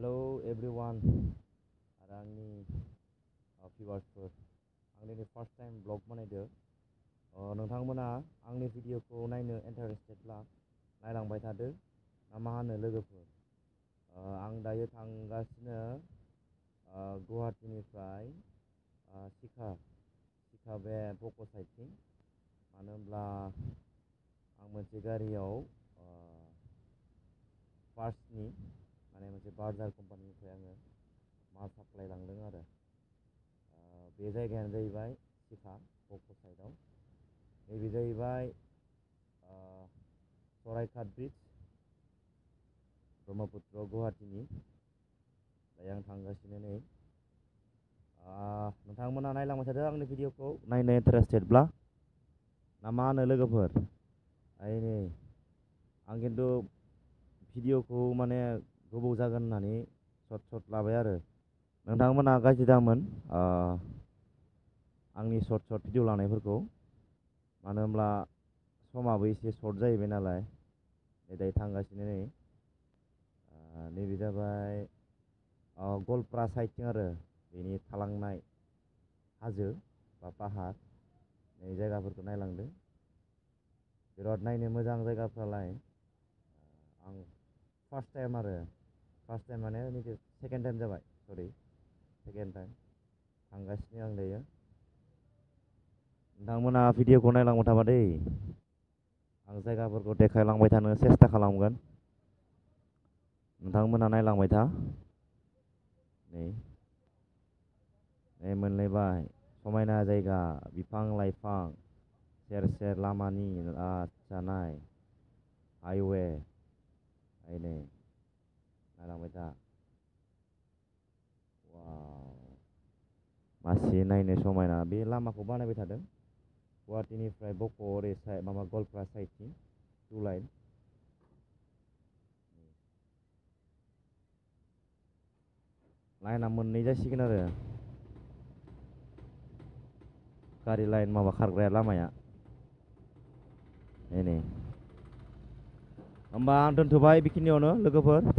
Hello everyone आरो आंनि भिउवार्सफोर आं दिनै फार्स्ट टाइम ब्लग बानायदो नोंथांमोना आंनि भिडिअखौ नायनो इन्टारेस्टेडब्ला नायलांबाय थादो ना मा होनो लोगोफोर आं दायो थांगासिनो गुवाहाटीनिफ्राय सिखा बे बक' साइडथिं मानो होनब्ला आं मोनसे गारियाव पार्ट्सनि माने मोनसे बार्जार कम्पानिनिफ्राय आङो माल साप्लाय लांदों आरो बे जायगायानो जाहैबाय सिखा बक' साइडआव नैबे जाहैबाय सराइघाट ब्रिज ब्रह्मपुत्र गुवाहाटीनि दायो आं थांगासिनो नै नोंथांमोना नायलांबाय थादो आंनि भिडिअखौ नायनो इन्टारेस्टेडब्ला ना मा होनो लोगोफोर नै आं खिन्थु भिडिअखौ माने गोबाव जागोन होननानै सर्ट लाबाय आरो नोंथांमोना गाज्रि दामोन आंनि सर्ट भिडिअ लानायफोरखौ मानो होनब्ला समाबो एसे सर्ट जाहैबाय नालाय दायो थांगासिनो नै नैबे जाबाय गलपारा साइडथिं आरो बेनि थालांनाय हाजो बा पाहार नै जायगाफोरखौ नायलांदो बिराद नायनो मोजां जायगाफ्रालाय आं फार्स्ट टाइम माने नैबे सेकेन्ड टाइम जाबाय सेकेन्ड टाइम थांगासिनो आं दायो नोंथांमोना भिडिअखौ नायलांबाय थाबा दै आं जायगाफोरखौ देखायलांबाय थानो सेस्था खालामगोन नोंथांमोना नायलांबाय था नै मोनलायबाय समायना जायगा बिफां लाइफां सेर सेर लामानि जानाय हाइवे नै नायलांबाय था मासि नायनो समायना बे लामाखौ बानायबाय थादों गुवाहाटीनिफ्राय बक' ओरै माबा गलपारा साइडथिं 2 लाइन लाइना मोननै जासिगोन आरो गारि लाइन माबा खारग्राया लामाया नै होमबा आं दोनथ'बाय बेखिनियावनो लोगोफोर